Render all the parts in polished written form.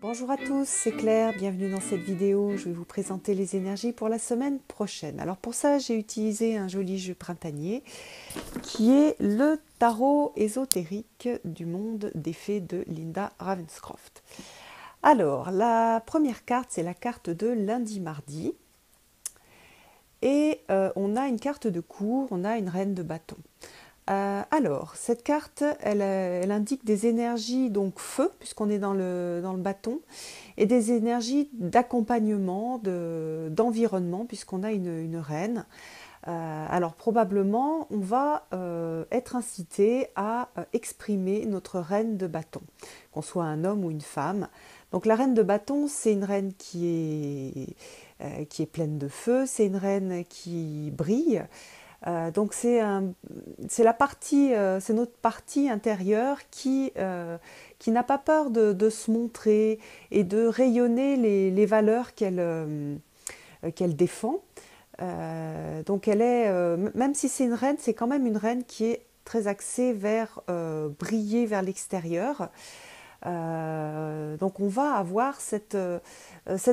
Bonjour à tous, c'est Claire, bienvenue dans cette vidéo. Je vais vous présenter les énergies pour la semaine prochaine. Alors pour ça, j'ai utilisé un joli jeu printanier qui est le tarot ésotérique du monde des fées de Linda Ravenscroft. Alors, la première carte, c'est la carte de lundi-mardi. Et on a une carte de cour, on a une reine de bâton. Alors, cette carte, elle indique des énergies, donc feu, puisqu'on est dans le bâton, et des énergies d'accompagnement, d'environnement, puisqu'on a une reine. Alors, probablement, on va être incité à exprimer notre reine de bâton, qu'on soit un homme ou une femme. Donc, la reine de bâton, c'est une reine qui est pleine de feu, c'est une reine qui brille. Donc c'est notre partie intérieure qui n'a pas peur de se montrer et de rayonner les valeurs qu'elle défend. Donc même si c'est une reine, c'est quand même une reine qui est très axée vers briller vers l'extérieur. Donc on va avoir cette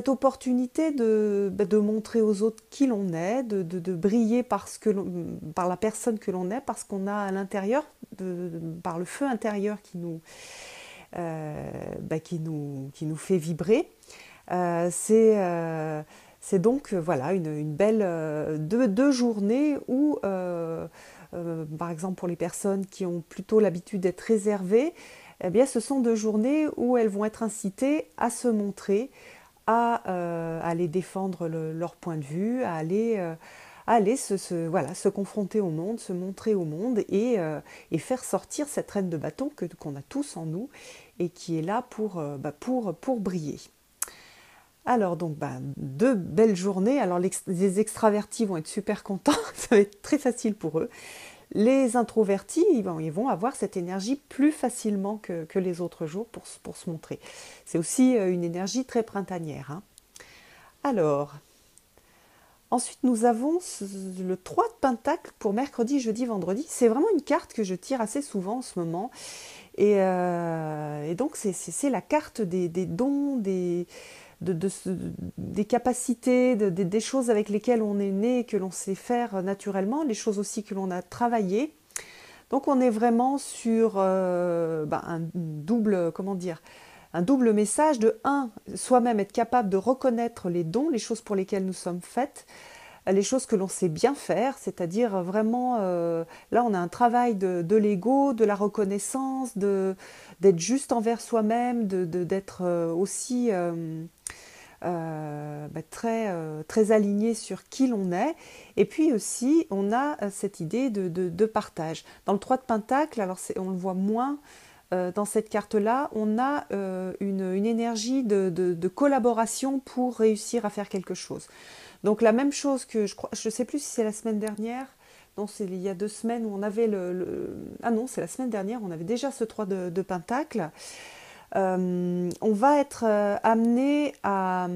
opportunité de montrer aux autres qui l'on est, de briller par la personne que l'on est, parce qu'on a à l'intérieur, par le feu intérieur qui nous fait vibrer. C'est donc voilà une belle deux journées où, par exemple pour les personnes qui ont plutôt l'habitude d'être réservées, eh bien, ce sont 2 journées où elles vont être incitées à se montrer, à aller défendre leur point de vue, à aller se confronter au monde, se montrer au monde et faire sortir cette reine de bâton qu'on a tous en nous et qui est là pour briller. Alors donc 2 belles journées. Alors les extravertis vont être super contents, ça va être très facile pour eux. Les introvertis, ils vont avoir cette énergie plus facilement que les autres jours pour se montrer. C'est aussi une énergie très printanière, hein. Alors, ensuite nous avons le 3 de Pentacle pour mercredi, jeudi, vendredi. C'est vraiment une carte que je tire assez souvent en ce moment. Et donc c'est la carte des dons, des capacités, des choses avec lesquelles on est né, que l'on sait faire naturellement, les choses aussi que l'on a travaillées. Donc on est vraiment sur un double, comment dire, un double message de soi-même être capable de reconnaître les dons, les choses pour lesquelles nous sommes faites, les choses que l'on sait bien faire, c'est-à-dire vraiment, là on a un travail de l'ego, de la reconnaissance, d'être juste envers soi-même, d'être aussi très aligné sur qui l'on est. Et puis aussi, on a cette idée de partage. Dans le 3 de Pentacle, alors on le voit moins dans cette carte-là, on a une énergie de collaboration pour réussir à faire quelque chose. Donc la même chose que, je ne sais plus si c'est la semaine dernière, non, c'est il y a 2 semaines où on avait Ah non, c'est la semaine dernière, on avait déjà ce 3 de Pentacle. On va être amené à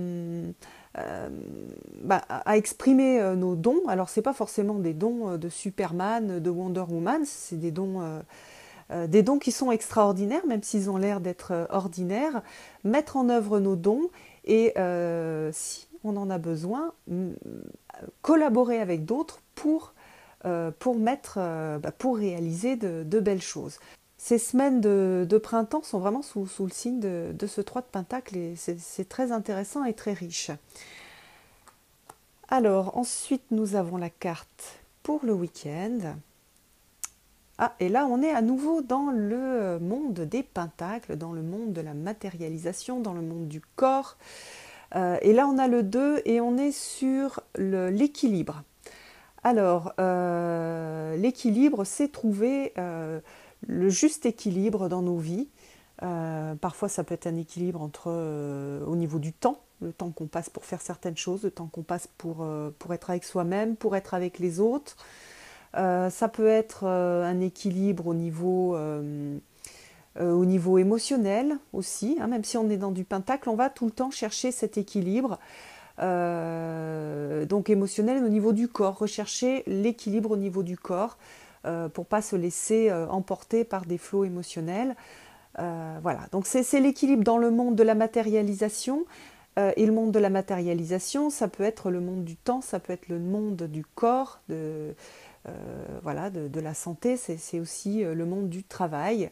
exprimer nos dons. Alors, ce n'est pas forcément des dons de Superman, de Wonder Woman, c'est des dons qui sont extraordinaires, même s'ils ont l'air d'être ordinaires. Mettre en œuvre nos dons et, si on en a besoin, collaborer avec d'autres pour réaliser de belles choses. Ces semaines de printemps sont vraiment sous le signe de ce 3 de Pentacle et c'est très intéressant et très riche. Alors ensuite nous avons la carte pour le week-end. Ah, et là on est à nouveau dans le monde des pentacles, dans le monde de la matérialisation, dans le monde du corps. Et là on a le 2 et on est sur l'équilibre. Alors l'équilibre, c'est trouver le juste équilibre dans nos vies. Parfois ça peut être un équilibre au niveau du temps, le temps qu'on passe pour faire certaines choses, le temps qu'on passe pour être avec soi-même, pour être avec les autres. Ça peut être un équilibre au niveau émotionnel aussi, hein. Même si on est dans du pentacle, on va tout le temps chercher cet équilibre. Donc émotionnel au niveau du corps, rechercher l'équilibre au niveau du corps pour ne pas se laisser emporter par des flots émotionnels. Voilà, donc c'est l'équilibre dans le monde de la matérialisation. Et le monde de la matérialisation, ça peut être le monde du temps, ça peut être le monde du corps, voilà, de la santé, c'est aussi le monde du travail.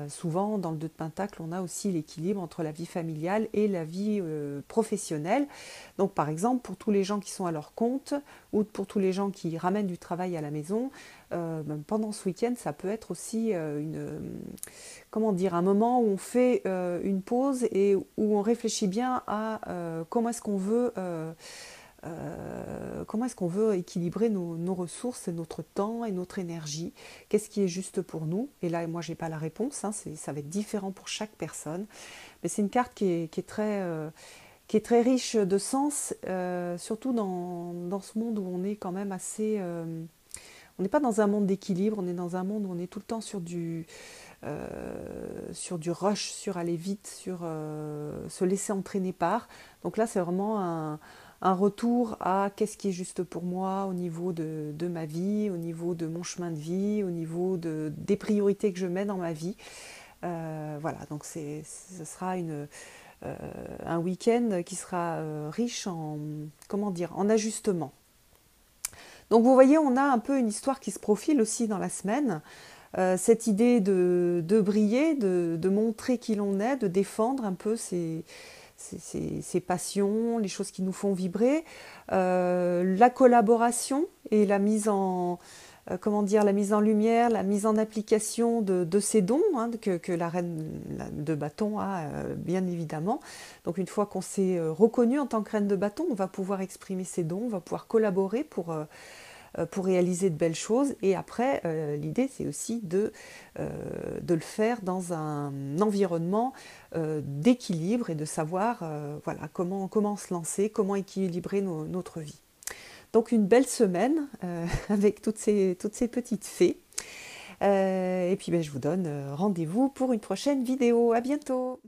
Souvent, dans le 2 de Pentacle, on a aussi l'équilibre entre la vie familiale et la vie professionnelle. Donc, par exemple, pour tous les gens qui sont à leur compte ou pour tous les gens qui ramènent du travail à la maison, pendant ce week-end, ça peut être aussi comment dire, un moment où on fait une pause et où on réfléchit bien à comment est-ce qu'on veut équilibrer nos ressources et notre temps et notre énergie. Qu'est-ce qui est juste pour nous? Et là, moi, j'ai pas la réponse, hein, ça va être différent pour chaque personne. Mais c'est une carte qui est très riche de sens, surtout dans ce monde où on est quand même assez... on n'est pas dans un monde d'équilibre, on est dans un monde où on est tout le temps sur du rush, sur aller vite, sur se laisser entraîner par. Donc là, c'est vraiment un retour à qu'est-ce qui est juste pour moi au niveau de ma vie, au niveau de mon chemin de vie, au niveau des priorités que je mets dans ma vie. Voilà, donc ce sera un week-end qui sera riche en, comment dire, en ajustement. Donc vous voyez, on a un peu une histoire qui se profile aussi dans la semaine. Cette idée de briller, de montrer qui l'on est, de défendre un peu ses passions, les choses qui nous font vibrer, la collaboration et la mise en, comment dire, la mise en lumière, la mise en application de ces dons hein, que la reine de bâton a, bien évidemment. Donc une fois qu'on s'est reconnu en tant que reine de bâton, on va pouvoir exprimer ses dons, on va pouvoir collaborer pour réaliser de belles choses. Et après, l'idée, c'est aussi de le faire dans un environnement d'équilibre et de savoir voilà, comment se lancer, comment équilibrer notre vie. Donc une belle semaine avec toutes ces petites fées. Et puis ben, je vous donne rendez-vous pour une prochaine vidéo. À bientôt!